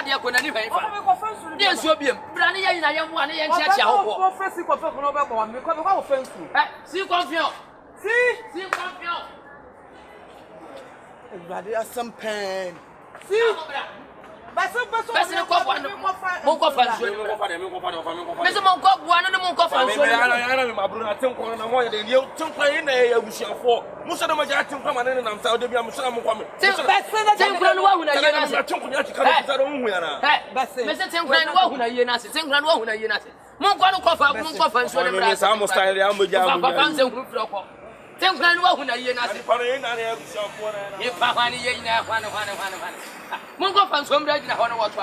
dia ko na ni hwan fa dia nsuo biem bra ne ye na ye mo ane ye nchia chia ho ko ofesi ko fe ko no be bo me ko wo fensu Cconfion si Cconfion everybody has some pain si Baso ko bua no mo ko fa nsuo me se mo ko bua no mo ko fa nsuo ana me mabru na tenko na mo ye de ye tenko ye na ye abusiafo mo se na ma ja tenko ma ne nam sa o de bia mo se na mo kwa me tenko no wa hu na ye na se tenko ya tika no sa do hu ya na me se tenko no wa hu na ye na se tenko no wa hu na ye na se mo ko no ko fa nsuo de bra sa mo style ya mo ja mo fa nse hu fro ko tenko no wa hu na ye na se pa no ye na ye abusiafo na ye pa hwane ye ina hwane mon ko fan so mra gina ho no wo to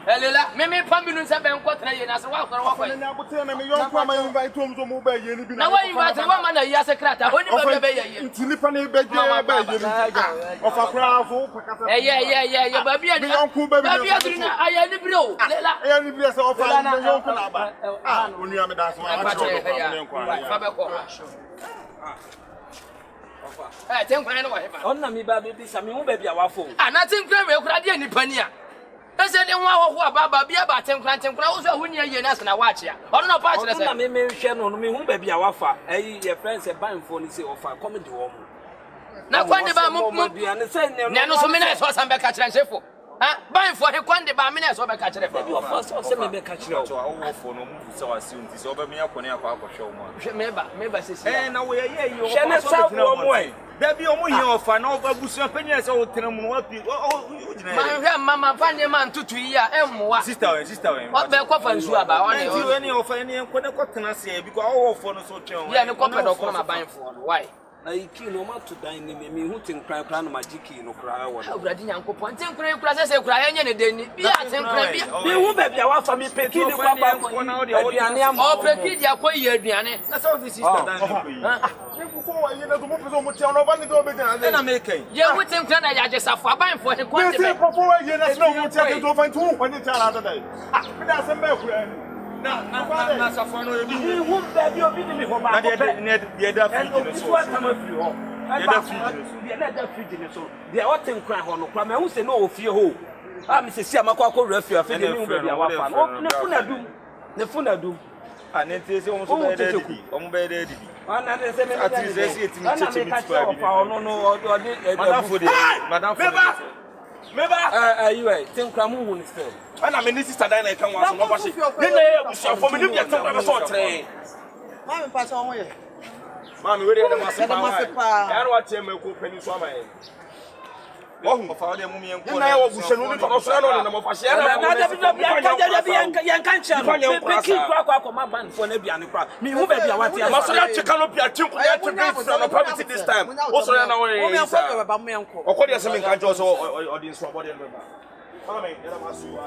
elela me pambi nu se ben ko tra ye na se wa ko wa na abote na me yon kwa ma invite om so mo ba ye ni bi na wa invite wa ma na ya secret oni ba be ye ntini pa na be je ba ye ni of akra fo pakasa ye ba bia ni ba bia diri na aya ni bire o lela aya ni bire se o fa na yon ko na ba oni ya me da so ma wa cho fa be ko tenkwan no wa hefa onna mi ba be sa mi hu ba bia wafo na tenkwan me kura de nipa ni a ese de ho ahoho ababa bia ba tenkwan wo so hu ni ye na sana wa chia ono no pa kire se onna me hwe no mi hu ba bia wafa ayi ye friends e banfo ni se ofa comedy wo mu na kwande ba mo ne no so me na so san be ka kire nshefo banfo he kwande ba me na so be ka kire fa ofa so se me be ka kire o wo fo no mu se wa si unti se oba me yakone akwa akohwe mo me ba se si na wo ye yo hwe ne sa wo mo da bi omo hin ofa na oba busu panya se o tena mu no wapi o gina ma hwe mama fa ne ma ntutu yi a emmoa sister we o be ko fa nsu aba o ne o ni ofa ni enko ne ko tena se bi ko wo fo no so twen ya ne ko pe do ko ma banfo no why na iki no ma to dan ni me hu tenkran kra no magiki no kra wo awurade nyankopon tenkran kra se kra ye nye ne deni bi a tenkran bi me hu ba bia wafa mi peki ni kwa ko na o de aduane am o peki dia ko ye aduane na so the sister dan ko yi ko wa ye na so mo peso mo tia no ba ni do be gina na me kai ye hu tenkran na ya je safo abanfo he ko de be ko wa ye na so mo tia ke do fa ntu ko ni tia na da dai me da sem ba kura ni na safo no ye bi hu ba bia obi ni me ho ba na de da fi ni so da fridge ni so de o tenkran ho no kwa me hu se no o fie ho me se si amakwa ko rafia fe de mi hu ba bia wafa no ne funa dum ne tie se o so be de di o mo be de di ana de se me at least se etimi cheche mit pa bi no madam meba you tenkran mu hu ni still ana me ni sister dan na kan wa so no ba she ni na e busia fo me ni bia tenkran be so tre ma me pa so ho ye Mami, where the massive? I watch him go penny swama. Oh, for the mummy and I was no and I'm of a share. My band for Nebian crowd. Me who may be a what you must have canopy to property this time. Also, I know about me uncle. Or what you're saying, I just or this body. Mammy, I must you.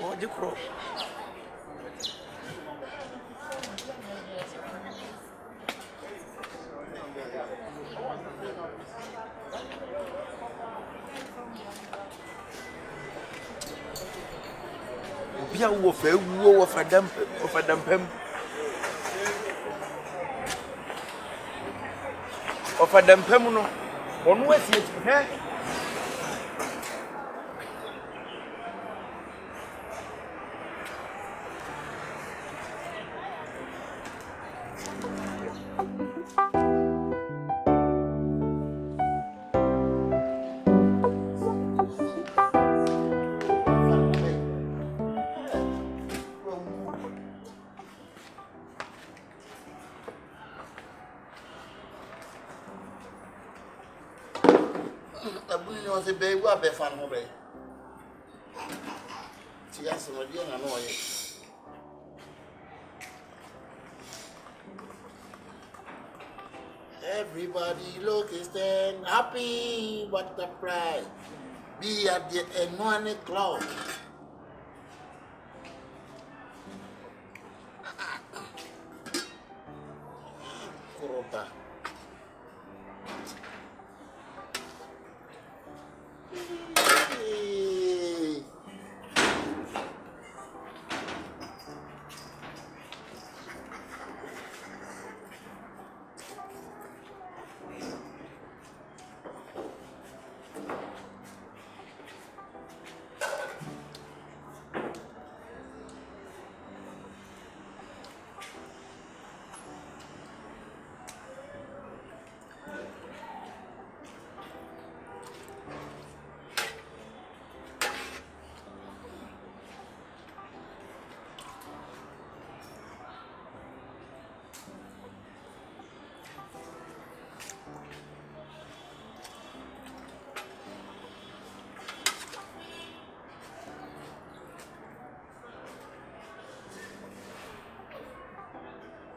Oh, the crow. Bia wo fa wuo wo fa dampem o fa dampem no onu asie he se be wa be fan ho be ti ya se mo die na no ye Everybody look stand happy butterfly. Be at the annual club. Kurota.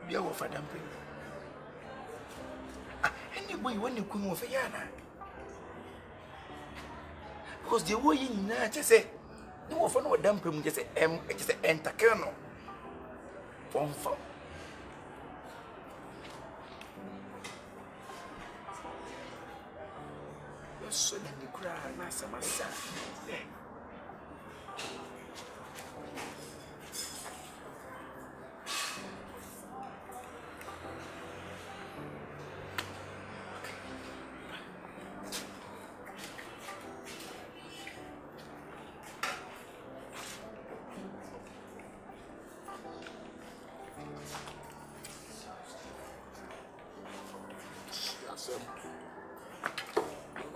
Bia wo fa dampe. Anybody when you come over yana. Because the way you na just say no wo fa no dampe mu just say enter no. Fon fa. Yo so na ni kura na samasa.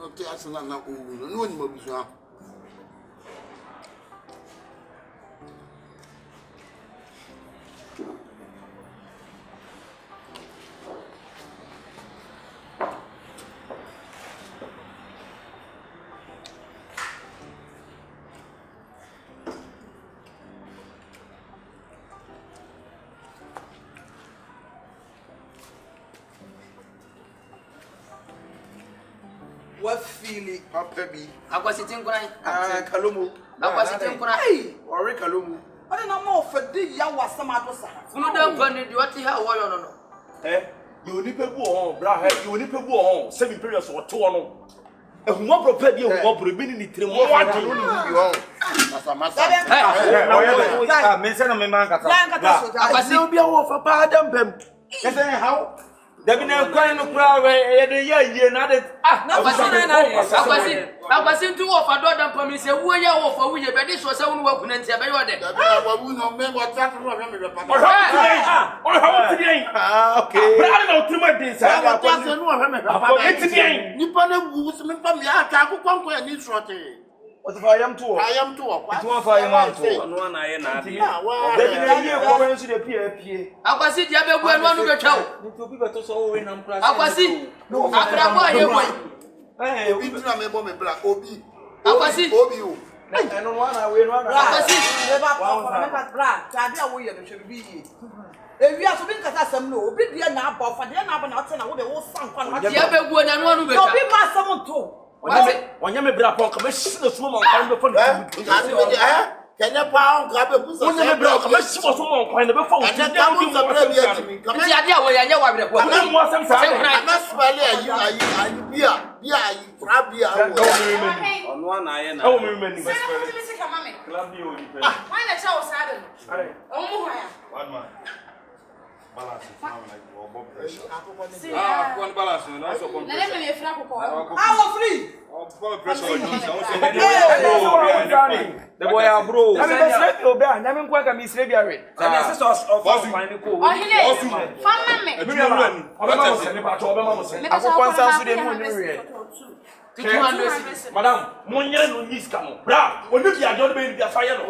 Okay, that's not no one more bizarre. What feeling papa bi? Akwasitin kuran. Kalomo. Akwasitin kuran. Hey, ori kalomo. Ade na ma ofedi ya wasam adosa. Funu dem kwani di wati ha wo yo no. You nipa bu on, bra he, you nipa bu on, 7 periods or 2 no. Ehunwa proper bi ehunwa bro bi ni tire mo wa de no ni bi ho. Masa. Me say na me man kata. Akwasi obi a wo fa pa dampem. Kese how? Dabi na kwan no kura we ye de ye na de akwasi ntu wo fa do dam pam se wo ya wo fa wo ye be de so se wo no wa kuna ntia be yo de Wa wu no me wa tra no me be pa. Okay. Bra na utrima de sa Wa tra se no wa me be pa. Etidien. Nipa na wu se me pa me aka akokwa nko ya ni srote. What if I am too? I am too. It won't fire man too. No na ye na ade. Dabi na ye ko wen su de pie. akwasi dia be bu enu anu be twa Nti obi beto so wo we nam kra. akwasi akra bo ye boy Obi tuna me bo me bla obi. akwasi Obi o. Eno no na we no na. akwasi Eba pa make bra. Tade a wo ye no hwe bi yi. Ewi aso bi nkata asem no obi dia na aba ofa dia na aba na ote na wo de wo san kwa na. dia be bu enu anu be twa Obi ma asem to. Wanya me bra pon ka me shi na sumo man kan be fo na. Ati be kenya pa on ka be busa. Wanya me bra ka me shi mo sumo man kan be fo. Ati ka bu sa bra bi ati mi. ti ade a wo ya nya wa be ko Ana mo asem sa. Amasbale ayi bia fra bia wo. Ono na ye na. Awo me mani. Club bi o ni pe. Why not show us that? One man. Balance like Bob pressure. One balance, no so come. Let me free Akoko. How free? Bob pressure on you. The boy are bro. Na me be obi a, na me nkwa ka me sire bi are. And the sisters of fine ko. Oh, hele. Fama me. Obema mo se ni pa to obema mo se. Akoko nsa so de mu ni we. 200 Madam, mo nyere no nis ka mo. Bra, oni bi ajo be bi afire no.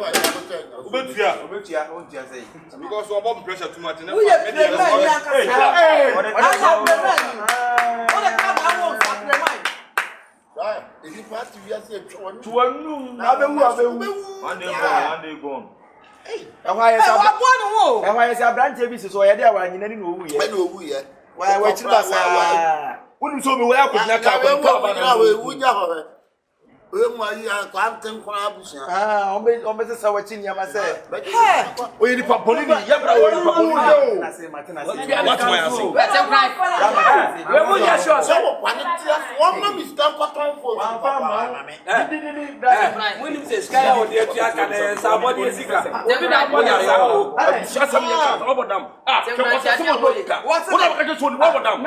Obetua. Obetia, on tia say. Because we bomb pressure too much. Who you play man ya ka say? Asa play man. O de ka ba wo sa play man. If you pass to via say Tuanu na abewu. One day gone. Ehwa ye Wa sa bo no wo. ehwa ye sa brante bi so ye de awa nyina ni no wu ye. when owu ye. Why chibasa? Wouldn't so me where I could not come. We got we can't think for Abusia. Almost a sawachin Yamasa. We the Papolini, Yabra, I say, Martina. What do I say? One man is done for time for when you say sky out there, NSAABODE3. Shut up, over them. What's what I just want over them?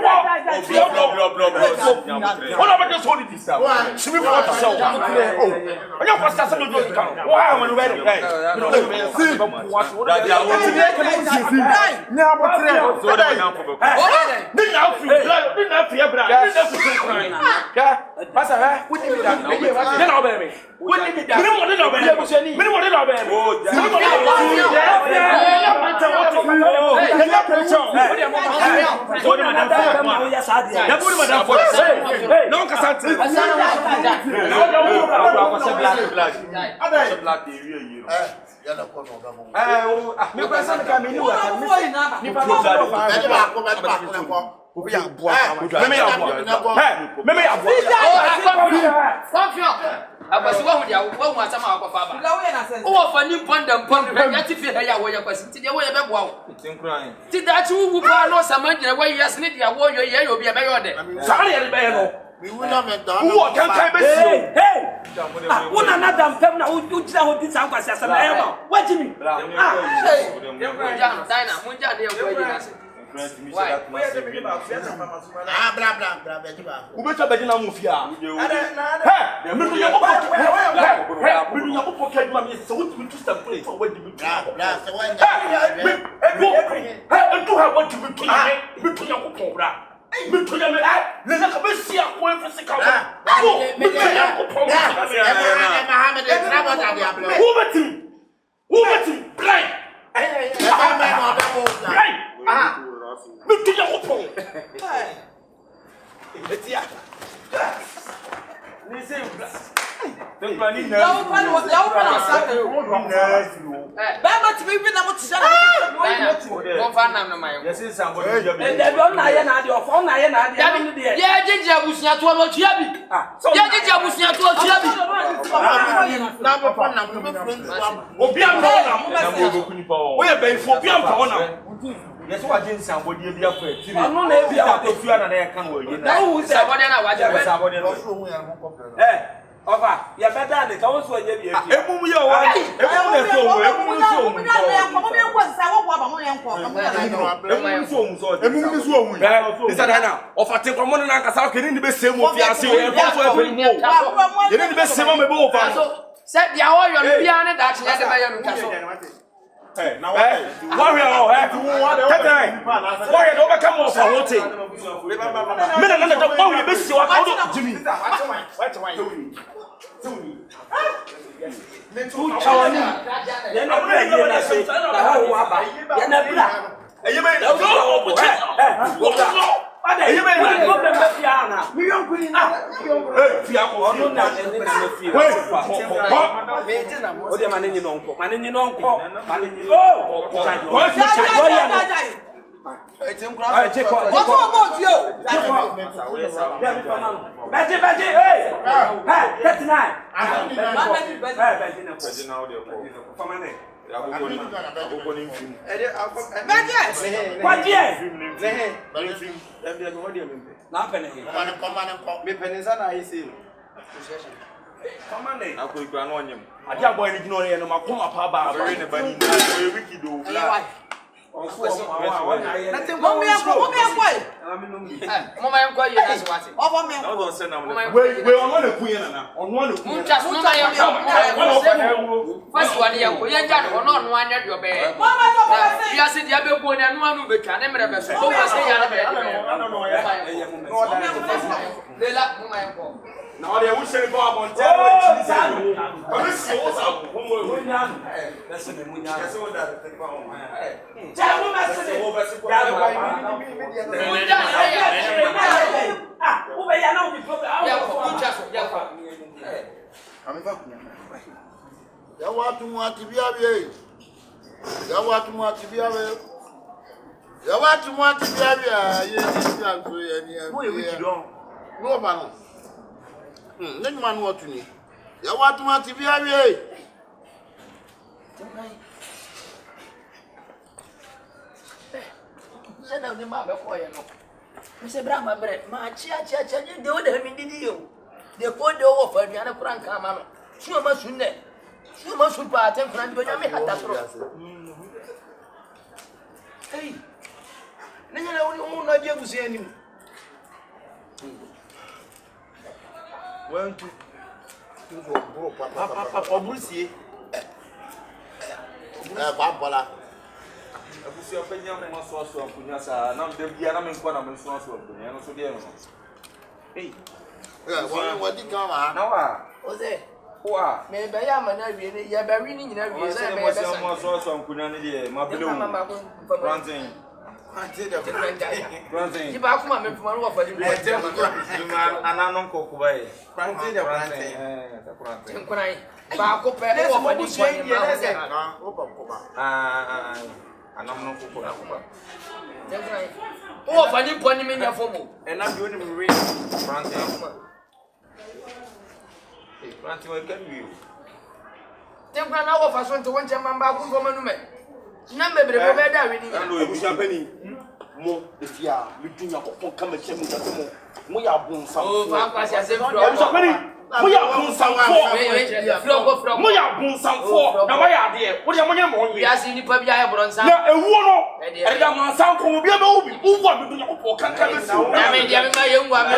Bro. What about this one? This she will want to sell. Oh, I know what's that. Why am I ready? No, Cassandra. we will not make that. Hey! One another family who do this and was as a liar. What do you mean? Yes, what did somebody be afraid? I'm not maybe out of you and I can't wait. Now, who's somebody I watch? Over, you're better than the council. Hey, now why we are why you don't come off for what thing? We miss you out Jimmy. Now they will say go on Ya watu mwatibia wewe. Ya watu mwatibia wewe. Yesi yangu yani. Mo ye wikido. No mano. Nani manu watu ni. Ya watu mwatibia wewe. Sasa ndio mama kwa yeye no. Mse Brahma bre, ma chia de o de mi didi yo. De ko de o fa duane kura nka ma no. Suo ma sunne. Suo ma su pa atem kura ndi nyame hata tro. Hey. Nanya na woni na je gusi anim. 1 2 Bro papa. Obusie. Bambola. Abusie openya mo so akunya sa na dem bia na me nkwa na me so akunya no so de no. Hey. Wadi kama. Na wa. Oze. Wa. Me be ya ma na wie ne ya ba wi ni nyina wie se me be sa. Mo so akunya ne de ma bele o. Plantain. Ji ba kuma me puma no wa fa di. Ananon kokuba e. Plantain. Plantain. Nkunai. Ba ko pe o wa fa di ko ni ma. Ananon kokuba. Nkunai. O wa fa di ko ni me nya fomo. Ena bi oni mwe. Plantain. Plantain we can view. Nkunai na wa fa so nto wonche mamba ku fo manu me. Na mebre bo be da wi ni. Ando ebusia pani. Mo efia mi dunya kokon kama chem ngatemo. Mo ya bonsam. O fa kwasi ase fro. Ebusia pani. Mo ya bonsam fo. Mo ya bonsam fo. Na mo ya de. Wo de mo nya mo nwe. Ya si ni pa bia e bronsa. Na ewuo no. E da man san ko mo bia be wo bi. Wo wa mi dunya kokon kan kan. Na me dia me ma ye nwa me.